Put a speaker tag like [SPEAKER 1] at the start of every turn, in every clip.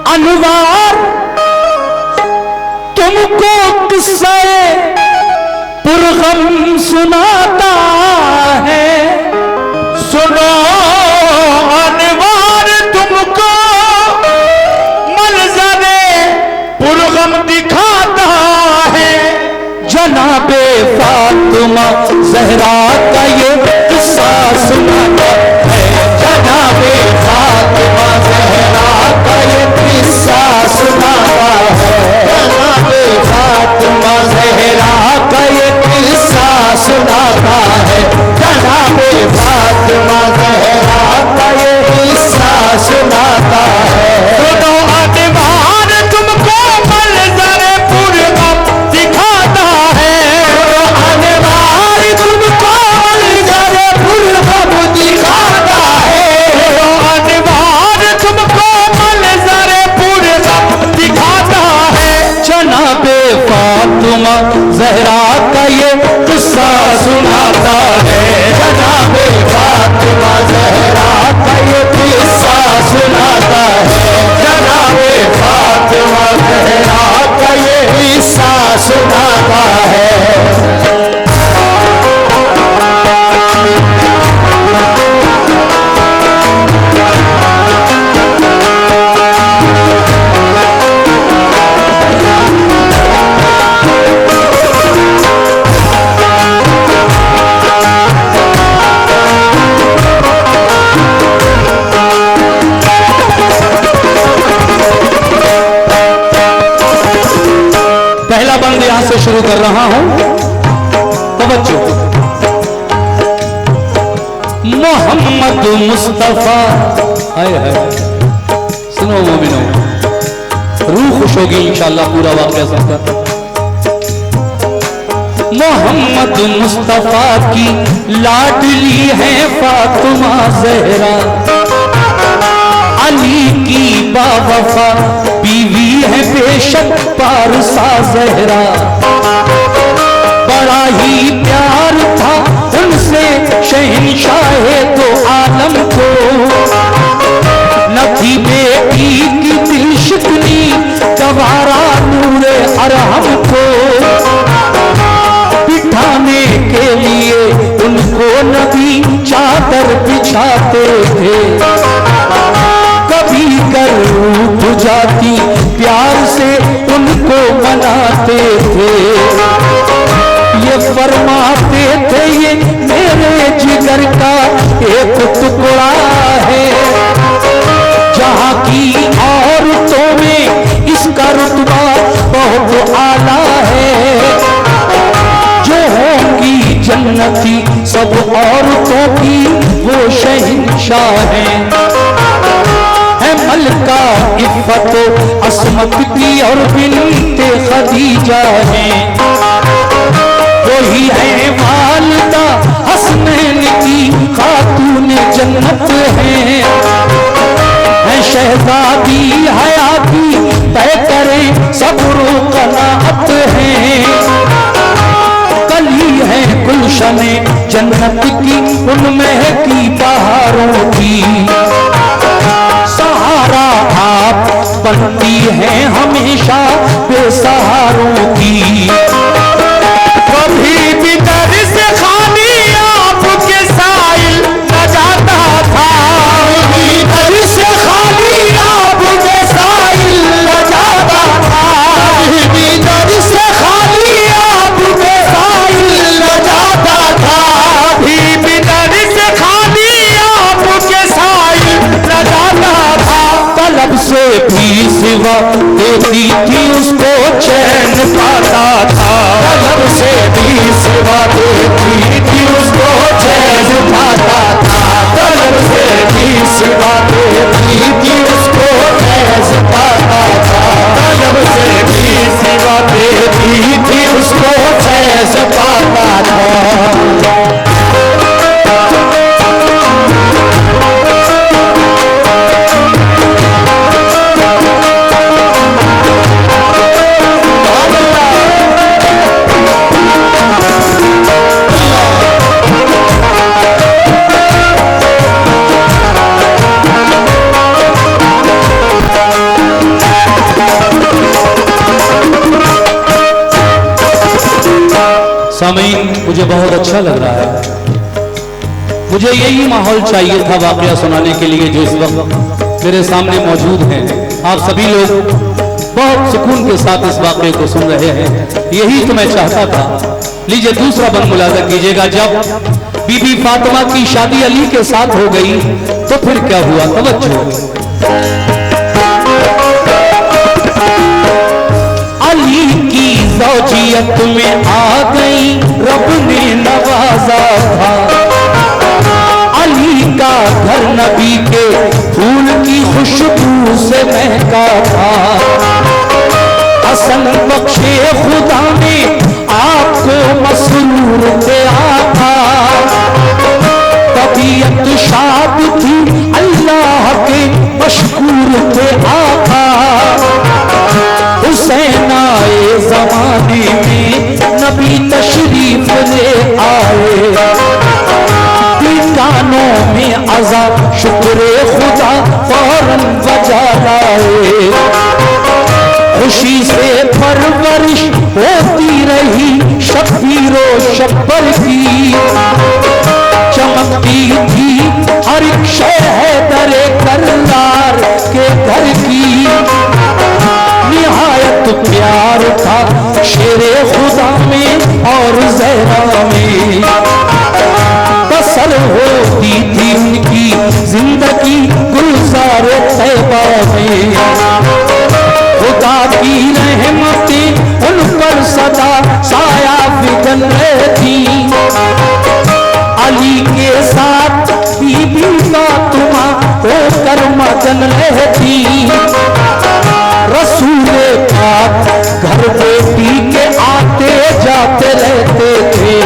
[SPEAKER 1] अनवार तुमको किस्से पुरगम सुनाता है।
[SPEAKER 2] सुनो अनवार तुमको मंज़रे पुरगम दिखाता है।
[SPEAKER 1] जनाबे फातिमा ज़हरा का ये किस्सा सुनाता है। जनाबे फातिमा ज़हरा का ये किस्सा सुनाता है। जनाबे फातिमा ज़हरा का ये किस्सा सुनाता है। जनाबे फातिमा ज़हरा का ये किस्सा सुनाता है।
[SPEAKER 2] सुनो अनवार तुमको मंज़रे पुरगम दिखाता है।
[SPEAKER 1] अनवार तुमको मंज़रे पुरगम दिखाता है।
[SPEAKER 2] अनवार तुमको मंज़रे पुरगम दिखाता है।
[SPEAKER 1] जनाबे फातिमा ज़हरा का ये किस्सा सुनाता है। जनाबे फातिमा ज़हरा का ये किस्सा सुनाता है। जनाबे फातिमा ज़हरा का ये किस्सा सुनाता है। पहला बंद यहां से शुरू कर रहा हूं। तवज्जो। मोहम्मद मुस्तफा, हाय हाय, सुनो मोमिनो, रूह खुश होगी इंशाअल्लाह पूरा वाक़या सुनकर। मोहम्मद मुस्तफा की लाडली है फातिमा ज़हरा, अली की बावफा बीवी है बेशक पारसा ज़हरा। बड़ा ही प्यार था उनसे शहंशाहे दो आलम को, न थी बेटी की दिल शिकनी गवारा नूरे अरहम को। बिठाने के लिए उनको नबी चादर बिछाते थे, कभी कर रूठ जाती प्यार से उनको मनाते थे। ये फरमाते थे ये मेरे जिगर का एक टुकड़ा है, जहाँ की औरतों में इसका रुतबा बहुत आला है। जो होंगी जन्नती सब औरतों की वो शहंशाह हैं। मलका इफ़्फ़त अस्मत की और बिन्ते खदीजा हैं। वही है वालिदा हसनैन की खातून जन्नत है। शहजादी हयाती तय करें सब्र कनाअत है। कली है गुलशने जन्नत की उनमें की बहारों की। सहारा आप बनती है हमेशा बेसहारों की।
[SPEAKER 2] कभी भी दर से खाली आपके साइल न जाता था।
[SPEAKER 1] कभी दर से खाली आपके साइल न जाता था। कभी दर से खाली आपके साइल न जाता था।
[SPEAKER 2] कभी भी दर से खाली आपके साइल न जाता था।
[SPEAKER 1] तलब से भी सिवा देती थी उसको चैन पाता था। तलब से भी सिवा देती थी उसको चैन पाता था। तलब से भी सिवा देती थी उसको चैन पाता था। तलब से भी सिवा देती थी उसको चैन पाता था। सामीन, मुझे बहुत अच्छा लग रहा है। मुझे यही माहौल चाहिए था वाकया सुनाने के लिए जो इस वक्त मेरे सामने मौजूद हैं। आप सभी लोग बहुत सुकून के साथ इस वाकये को सुन रहे हैं, यही तो मैं चाहता था। लीजिए दूसरा बंद मुलाजा कीजिएगा। जब बीबी फातिमा की शादी अली के साथ हो गई तो फिर क्या हुआ, तवज्जो। अली की ज़ौजियत में आ गई, रब ने नवाजा था। अली का घर नबी के फूल की खुशबू से महका था। हसन बख्शे खुदा ने आपको मसरूर किया था। तबीयत शाद थी, अल्लाह के मशकूर थे आका। हुसैन आए जमाने में, नबी तशरीफ ले आए। कानों में अज़ा शुक्र खुदा फौरन बजा लाए। खुशी से परवरिश होती रही शब्बीरो शब्बर की। चमकती थी हर एक शहदरे करनार के घर की। निहायत प्यार था शेरे खुदा में और ज़हरा में। बसर होती थी उनकी जिंदगी गुलजार तैबा में। खुदा की रहमतें उन पर सदा साया फिजल रहती। अली के साथ बीबी फातिमा होकर मगन रहती। रसूल पाक घर बेटी के आते जाते रहते थे।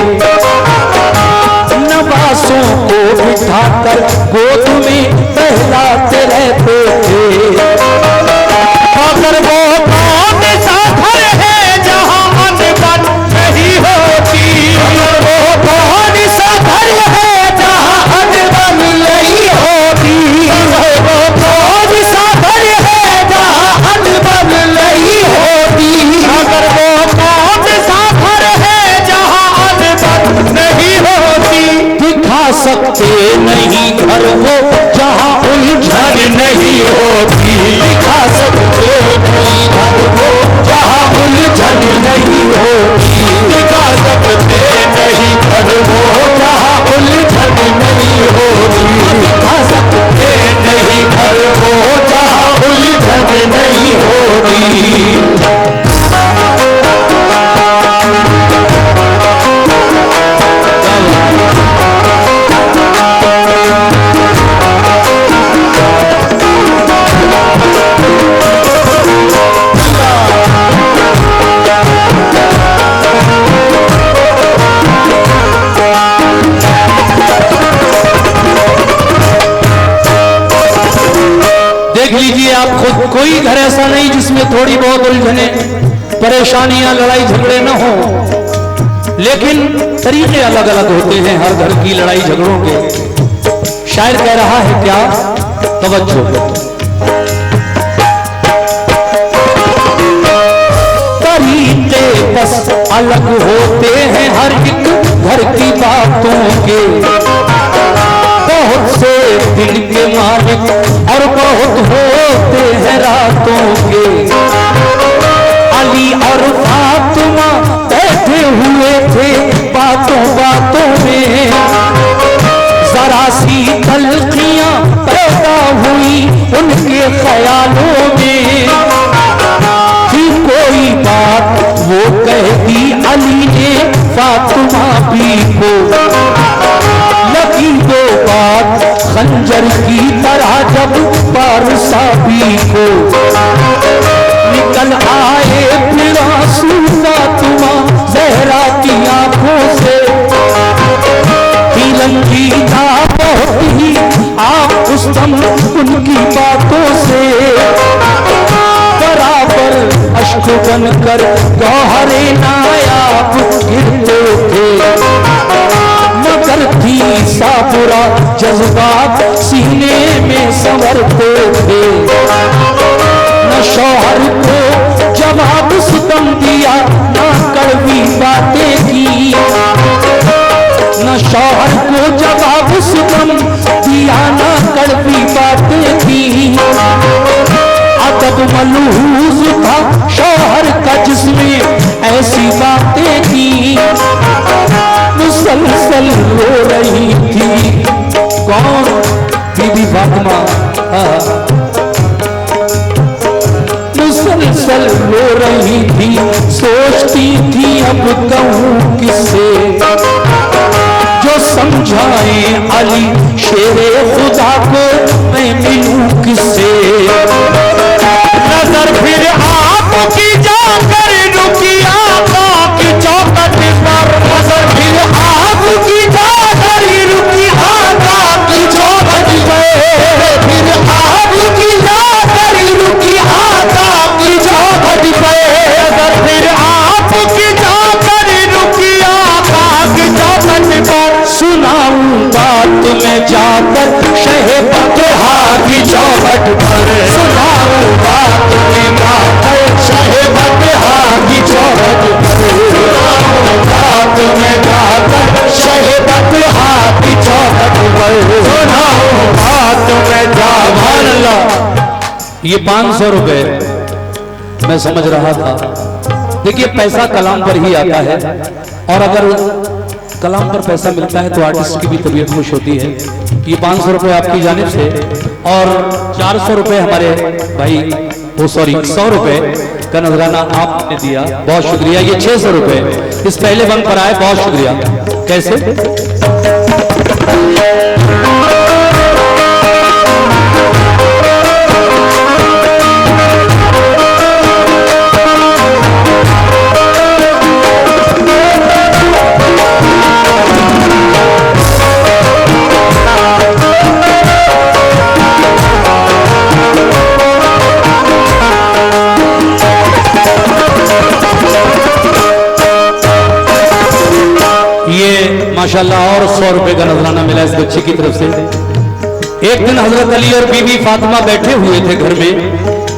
[SPEAKER 1] नवासों को बिठाकर गोद में बहलाते रहते थे। अगर वो कौन सा घर है जहां अनबन नहीं होती। अगर वो कौन सा घर है जहां अनबन नहीं होती। अगर वो कौन सा घर है जहां अनबन नहीं होती। अगर वो कौन सा घर है जहां अनबन नहीं होती। दिखा सकते नहीं घर वो जहां उलझन नहीं होती। दिखा सकते नहीं घर वो जहां उलझन नहीं होती। दिखा सकते नहीं घर वो जहां उलझन नहीं होती। दिखा सकते नहीं घर वो जहां उलझन नहीं होती। देख लीजिए आप खुद, कोई घर ऐसा नहीं जिसमें थोड़ी बहुत उलझने, परेशानियां, लड़ाई झगड़े न हो। लेकिन तरीके अलग अलग होते हैं हर घर की लड़ाई झगड़ों के। शायर कह रहा है क्या, तवज्जो। तरीके बस अलग होते हैं हर एक घर की बातों के। बहुत से दिन के मालिक और बहुत होते हैं रातों के। अली और फातिमा बैठे हुए थे बातों बातों में। जरा सी तलखियां पैदा हुई उनके ख्यालों में। फिर कोई बात वो कह दी अली ने फातिमा भी को। लगी वो बात खंजर की तरह जब पारसा भी को। निकल आए फिर आंसू फातिमा ज़हरा की आंखों से। रंगीला बहुत ही आप उस दम उनकी बातों से। बराबर अश्क बनकर गौहरे नायाब गिरते थे। मगर थी सा बुरा जज्बात सीने में संवरते थे। न शौहर को जवाब सितम दिया, न कड़वी बातें की। मलहूज था शौहर का जिसमें ऐसी बातें की, मुसलसल रो रही थी। कौन? बीबी फातिमा। मुसलसल रो रही थी, सोचती थी अब कहूँ किससे, जो समझाए अली शेरे खुदा को मैं मिलूं किससे।
[SPEAKER 2] नजर फिर आपकी जाकर रुकी आका की चौखट पर, नजर फिर आपकी जाकर रुकी आका की चौखट पर, फिर आपकी जाकर रुकी आका की चौखट पर, नजर फिर आपकी जाकर रुकी आका की चौखट पर।
[SPEAKER 1] सुनाऊं बात में जाकर शहे बतहा की चौखट पर, सुनाऊं बात में जाकर शहे बतहा की चौखट पर, सुनाऊं बात में जाकर शहे बतहा की चौखट पर, सुनाऊं बात में जाकर। ये 500 रुपए मैं समझ रहा था। देखिए पैसा कलाम पर ही आता है, और अगर कलाम पर पैसा मिलता है तो आर्टिस्ट की भी तबीयत खुश होती है। ये 500 रुपए आपकी जानिब से, और 400 रुपए हमारे भाई, वो सॉरी 100 रुपए का नजराना आपने दिया, बहुत शुक्रिया। ये 600 रुपए इस पहले वन पर आए, बहुत शुक्रिया। कैसे? माशाल्लाह और 100 रुपए का नजराना मिला इस बच्चे की तरफ से। एक दिन हजरत अली और बीबी फातिमा बैठे हुए थे घर में,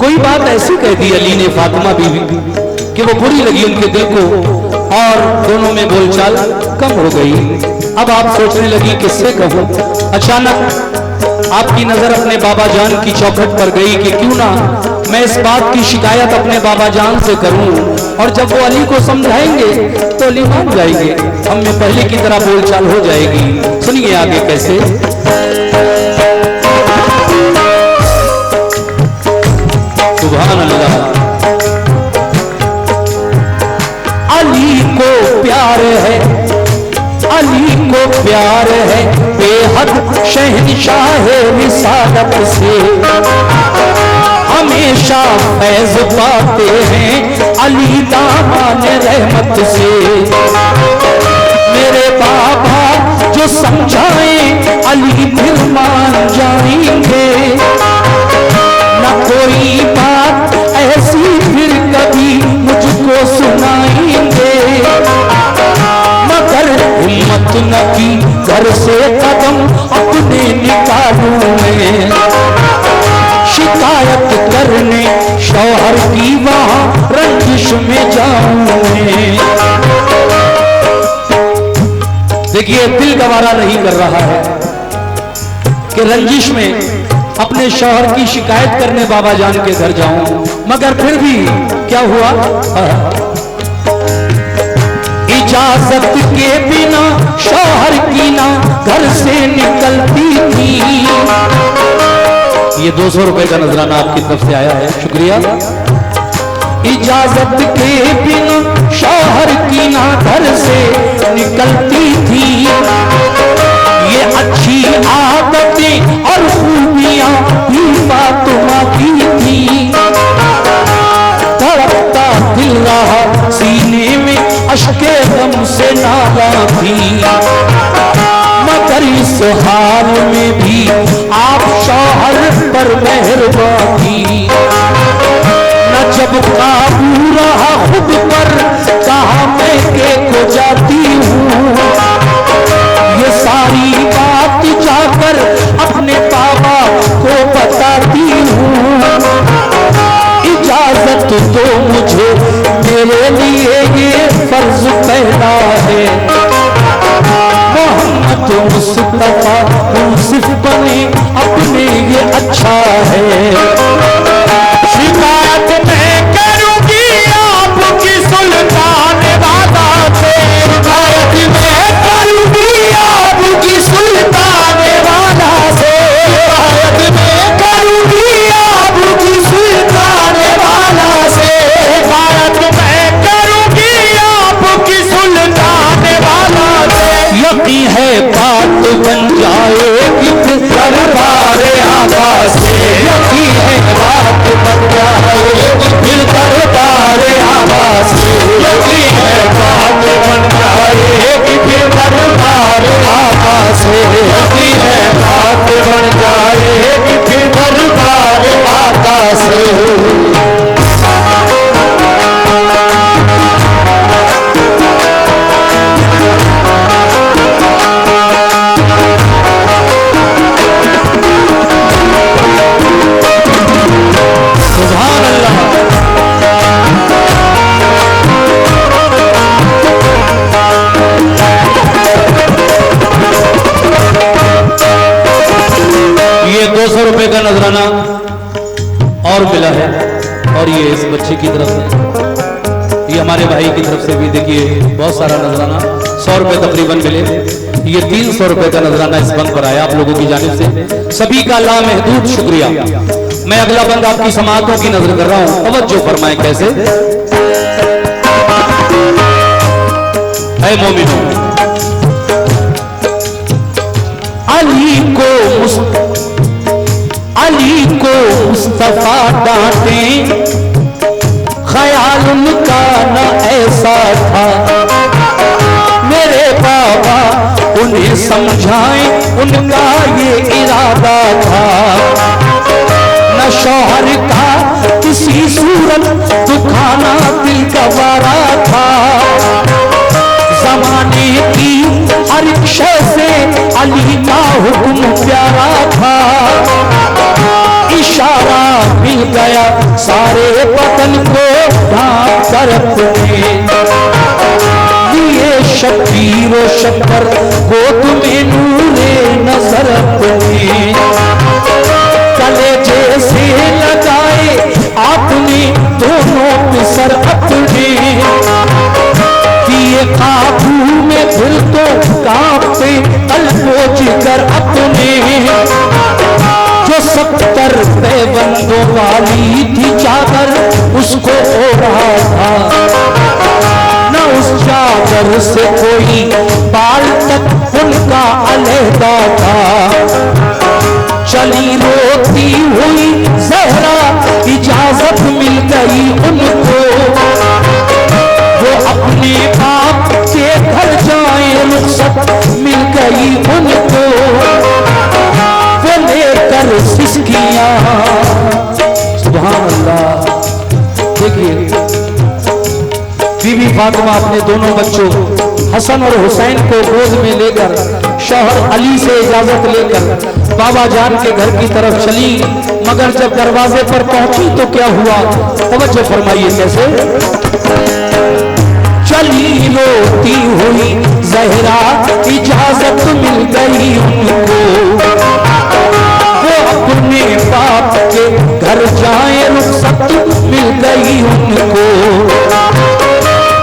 [SPEAKER 1] कोई बात ऐसी कह दी अली ने फातिमा बीबी कि वो बुरी लगी उनके दिल को, और दोनों में बोलचाल कम हो गई। अब आप सोचने लगी किससे कहूं। अचानक आपकी नजर अपने बाबा जान की चौखट पर गई कि क्यों ना मैं इस बात की शिकायत अपने बाबा जान से करूं, और जब वो अली को समझाएंगे तो अली मान जाएंगे, हम में पहले की तरह बोलचाल हो जाएगी। सुनिए आगे कैसे। सुभान अल्लाह। अली को प्यार है, अली को प्यार है बेहद शहंशाह रिसालत से, हमेशा फैज पाते हैं अली दामान रहमत से। मेरे बाबा जो समझाए अली फिर मान जाएंगे, न कोई बात ऐसी फिर कभी मुझको सुनाएंगे, मगर हिम्मत न की घर से कदम अपने निकालूं मैं, शिकायत करने शौहर की वहां रंजिश में जाऊं मैं। देखिए दिल गवारा नहीं कर रहा है कि रंजिश में अपने शौहर की शिकायत करने बाबा जान के घर जाऊं, मगर फिर भी क्या हुआ, इजाजत के बिना शौहर की ना घर से निकलती थी। ये 200 रुपए का नजराना आपकी तरफ से आया है, शुक्रिया। इजाजत के बिना शौहर की ना घर से निकलती थी, ये अच्छी आदतें और खूबियां भी फातिमा की थी। धड़कता दिल रहा सीने में अश्के गम से नाला थी, मगर इस हाल में भी आप शौहर पर मेहरबान थी। न जब काबू रहा खुद पर कहा मैं के को जाती हूँ, ये सारी बात जाकर अपने बाबा को बताती हूँ। इजाजत दो मुझे, मेरे लिए ये फर्ज पहला है, मोहम्मद मुस्तफा मुंसिफ बने अपने ये अच्छा है। शिकायत मिला है और ये इस बच्चे की तरफ से, ये हमारे भाई की तरफ से भी देखिए बहुत सारा नजराना 100 रुपए तकरीबन मिले। ये 300 रुपए का नजराना इस बंद पर आया आप लोगों की जानिब से, सभी का लामहदूद शुक्रिया। मैं अगला बंद आपकी समाअतों की नजर कर रहा हूं, तवज्जो फरमाएं कैसे। ऐ मोमिनों, अली को मुस्तफा डांटे, ख्याल उनका न ऐसा था, मेरे बाबा उन्हें समझाएं उनका ये इरादा था। न शौहर का किसी सूरत दुखाना दिल का वारा था, जमाने की हर शय से अली का हुक्म प्यारा था। इशारा मिल गया सारे बदन को ढांक कर अपने, ये शबीर व शब्बर गोद में नूरे नजर अपने, गले जैसे लगाए आपने दोनों पे सर अपने, किए काबू में फिर तो कांपते कल्बो जिगर अपने। जो 70 पैबंदों वाली थी चादर उसको ओढ़ा था, न उस चादर से कोई बाल तक उनका अलहदा था। चली रोती हुई ज़हरा इजाजत मिल गई उनको, वो अपने बाप के घर जाए रुखसत मिल गई उनको। वो लेकर सिसकियां, सुभान अल्लाह। देखिए बीबी फातिमा अपने दोनों बच्चों हसन और हुसैन को गोद में लेकर शौहर अली से इजाजत लेकर बाबा जान के घर की तरफ चली, मगर जब दरवाजे पर पहुंची तो क्या हुआ, तवज्जो फरमाइए कैसे। चली रोती हुई ज़हरा इजाजत मिल गई उनको, वो अपने बाप के घर जाए रुखसत मिल गई उनको।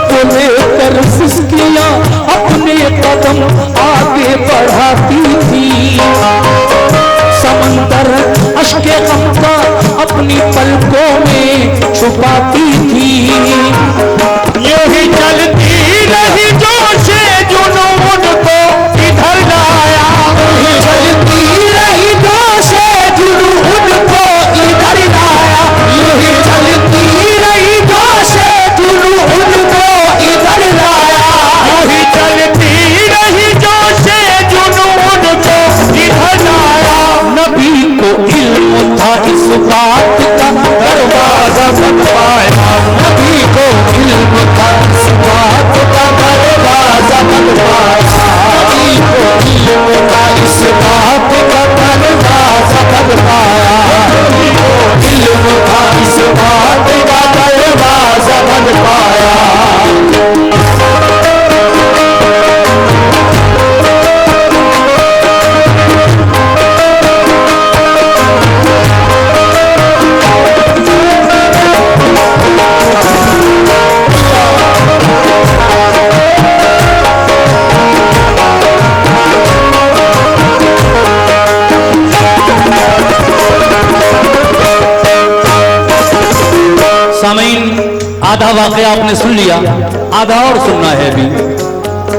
[SPEAKER 1] वो लेकर सिसकियां अपने कदम आगे बढ़ाती थी, समंदर अश्के गम का अपनी पलकों में छुपाती थी। यूं ही चलती रही जोशे जुनून को इधर लाया, चलती रही जोशे जुनून को इधर लाया, यूं ही चलती रही जोशे जुनून को इधर लाया, यूं ही चलती रही जोशे जुनून को इधर लाया। नबी को इल्म था इस बात का दरवाजा बनवाया, नबी को इल्म था इस बात का दरवाजा बनवाया, नबी को इल्म था इस बात का दरवाजा बनवाया, नबी को इल्म था इस बात का दरवाजा बनवाया। सामीन, आधा वाकया आपने सुन लिया, आधा और सुनना है अभी।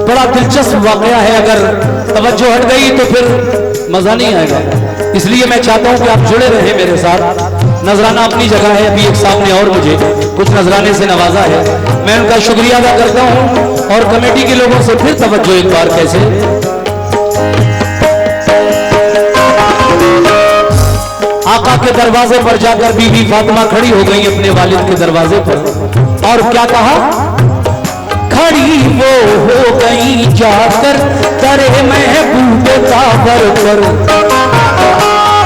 [SPEAKER 1] बड़ा दिलचस्प वाकया है, अगर तवज्जो हट गई तो फिर मजा नहीं आएगा, इसलिए मैं चाहता हूं कि आप जुड़े रहें मेरे साथ। नजराना अपनी जगह है, अभी एक सामने और मुझे कुछ नजराने से नवाजा है, मैं उनका शुक्रिया अदा करता हूं। और कमेटी के लोगों से फिर तवज्जो एक बार कैसे। आका के दरवाजे पर जाकर बीबी फातिमा खड़ी हो गई अपने वालिद के दरवाजे पर, और क्या कहा, खड़ी वो हो गई जाकर करे महबूब काबर पर,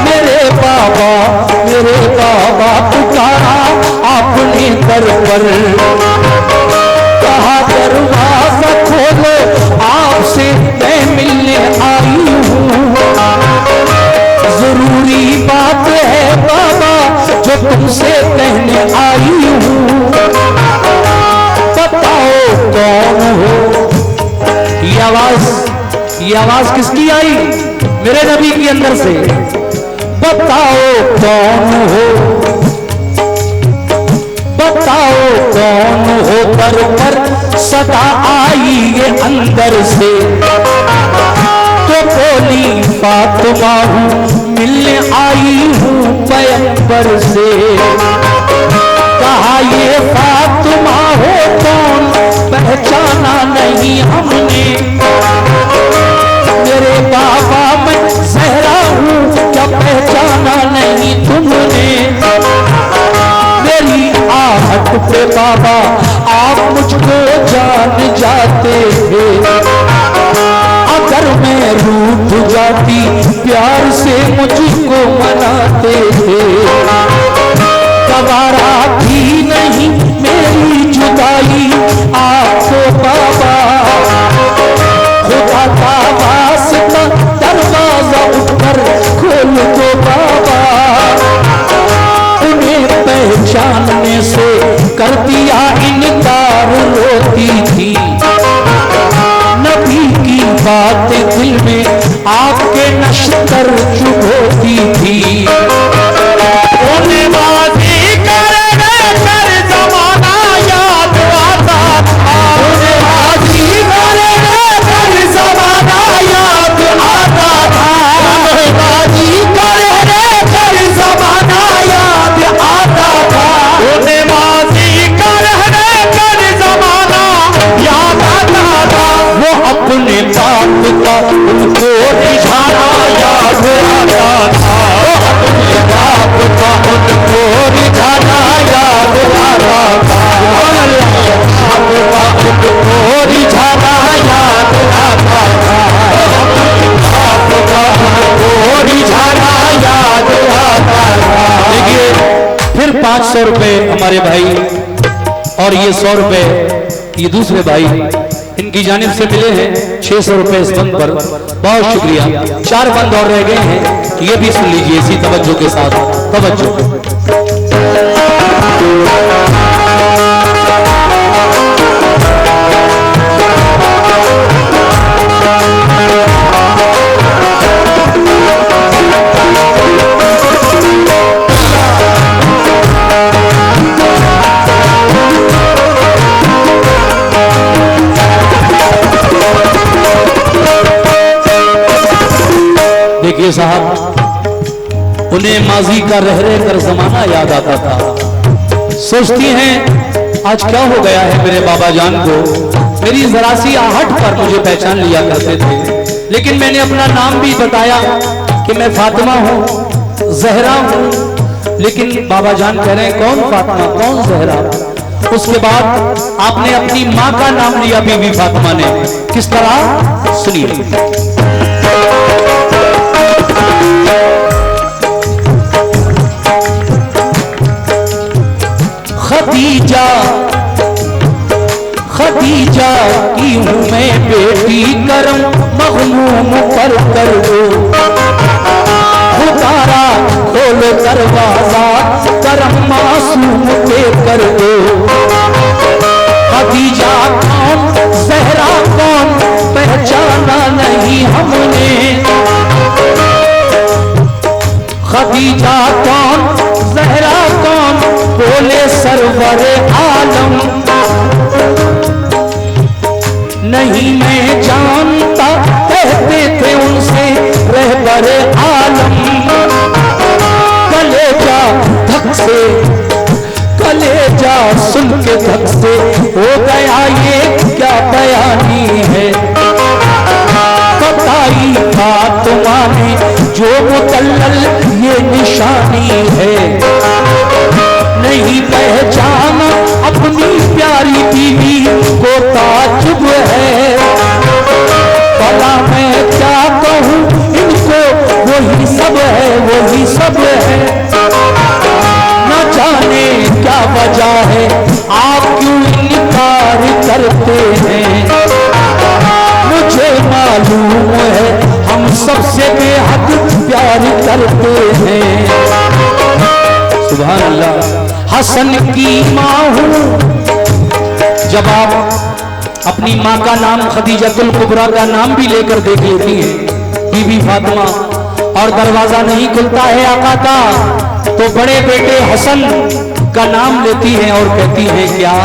[SPEAKER 1] मेरे बाबा पुकारा आपने दर पर, कहा दरवाजा खोलो आपसे मैं मिलने आई हूँ, जरूरी बात है बाबा जो तुमसे कहने आई हूँ, बताओ कौन हो। ये आवाज किसकी आई? मेरे नबी के अंदर से। बताओ कौन हो, बताओ कौन हो, पर सदा आई ये अंदर से। तो बोली फातिमा हूँ, मिलने आई हूँ पैगंबर से। कहा ये फातिमा हो कौन, पहचाना नहीं हमने। मेरे बाबा मैं ज़हरा हूँ, क्या पहचाना नहीं तुमने। मेरी आहट पे बाबा आप मुझको जान जाते थे। अगर मैं रूठ जाती प्यार से मुझको मनाते थे। गवारा भी नहीं मेरी जुदाई आपको बाबा। खुदा का वास्ता दरवाजा ऊपर खोल दो बाबा। उन्हें पहचानने से कर दिया इनकार, रोती थी। नबी की बात दिल में आपके नश्तर चुभोती थी। उन्हें बाजी कर जमाना याद आता था। उन्हें बाजी कर जमाना याद आता था। उन्हें बाजी कर जमाना याद आता था। उन्हें बाजी कर जमाना याद आता था। वो अपने बाप का उनको रिझाना याद आता था। वो अपने बाप का उनको रिझाना याद आता था। बाप का उनको रिझाना याद आता था। बाप का उनको रिझाना याद आता था। देखिए फिर 500 रुपए हमारे भाई, और ये 100 रुपए ये दूसरे भाई इनकी जानिब से मिले हैं। 600 रुपए इस बंद पर, बहुत शुक्रिया। 4 बंद और रह गए हैं, ये भी सुन लीजिए इसी तवज्जो के साथ। तवज्जो। देखिए साहब, उन्हें माजी का रह रह कर जमाना याद आता था। सोचती हैं आज क्या हो गया है मेरे बाबा जान को। मेरी जरा सी आहट पर मुझे पहचान लिया करते थे, लेकिन मैंने अपना नाम भी बताया कि मैं फातिमा हूँ, ज़हरा हूँ। लेकिन बाबा जान कह रहे हैं कौन फातिमा, कौन ज़हरा। उसके बाद आपने अपनी माँ का नाम लिया बीबी फातिमा ने। किस तरह, सुनिए। खदीजा, खदीजा की हूँ मैं बेटी, करम मग़मूम पर कर दो। खुदारा खोलो दरवाजा, करम मासूम पे कर दो। खदीजा कौन, ज़हरा कौन, पहचाना नहीं हमने। खदीजा कौन, ज़हरा कौन, बोले सरवर आलम। नहीं मैं जानता, कहते थे उनसे रहबर आलम। कलेजा धक से, कलेजा सुन के धक से हो गया ये क्या बयानी है। बताई फातिमा ने जो मुतल्लल ये निशानी है। नहीं पहचाना अपनी प्यारी बीवी को ताजुब है। भला मैं क्या कहूँ इनको, वही सब है, वही सब है। न जाने क्या वजह है, आप क्यों इनकार करते हैं। मुझे मालूम है हम सबसे बेहद प्यार करते हैं। सुभान अल्लाह। हसन की माँ हूँ। जब आप अपनी माँ का नाम खदीजतुल कुबरा का नाम भी लेकर देख लेती हैं बीबी फातिमा, और दरवाजा नहीं खुलता है आका का, तो बड़े बेटे हसन का नाम लेती हैं और कहती हैं क्या,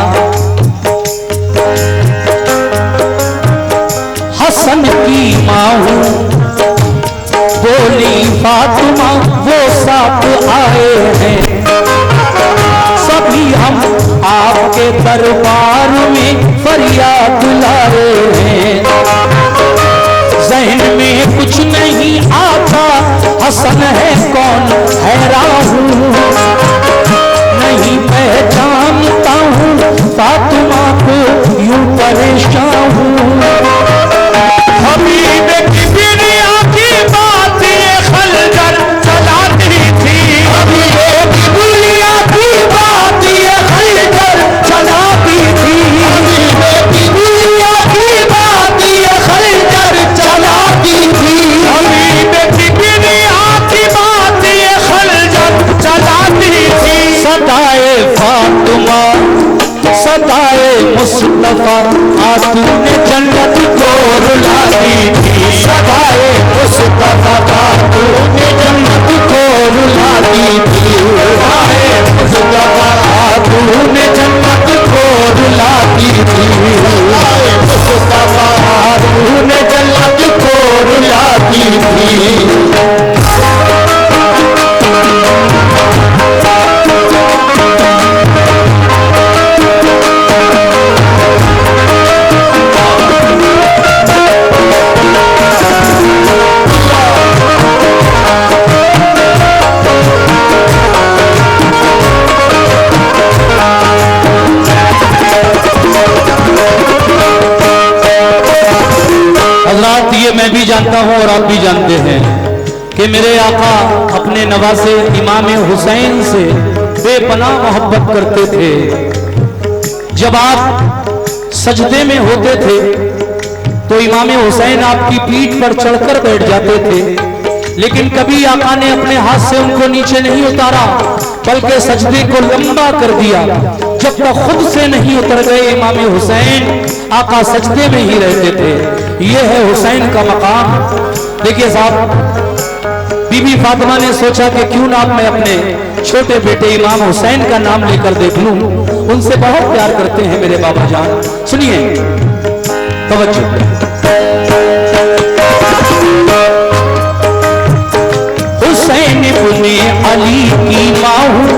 [SPEAKER 1] हसन की माँ हूँ बोली फातिमा वो साथ आए हैं, सभी हम आपके दरबार में फरियाद लाए हैं। जहन में कुछ नहीं आता हसन है कौन हैरान हूँ, नहीं पहचानता हूँ फातिमा को यूं परेशान हूँ।
[SPEAKER 2] हबीब किबरिया की बात ये खलजर चलाती थी,
[SPEAKER 1] हबीब किबरिया की बात ये खलजर चलाती थी, हबीब किबरिया की बात ये खलजर चलाती थी,
[SPEAKER 2] हबीब किबरिया की बात ये खलजर चलाती थी।
[SPEAKER 1] सदाए फातिमा सदाए मुस्तफा आतूने जन्नत को रुला दी थी, सदाए मुस्तफा आतूने जन्नत को रुला दी थी, सदाए मुस्तफा आतूने जन्नत को रुला दी थी, सदाए मुस्तफा आतूने जन्नत को रुला दी थी। हज़रात ये मैं भी जानता हूँ और आप भी जानते हैं कि मेरे आका अपने नवासे इमाम हुसैन से बेपनाह मोहब्बत करते थे। जब आप सजदे में होते थे तो इमाम हुसैन आपकी पीठ पर चढ़कर बैठ जाते थे, लेकिन कभी आका ने अपने हाथ से उनको नीचे नहीं उतारा, बल्कि सजदे को लंबा कर दिया। जब तक खुद से नहीं उतर गए इमाम हुसैन, आका सजदे में ही रहते थे। यह है हुसैन का मकाम। देखिए साहब, बीबी फातिमा ने सोचा कि क्यों ना मैं अपने छोटे बेटे इमाम हुसैन का नाम लेकर देख लूं, उनसे बहुत प्यार करते हैं मेरे बाबा जान। सुनिए तवज्जो। हुसैन इब्ने अली की माँ हूँ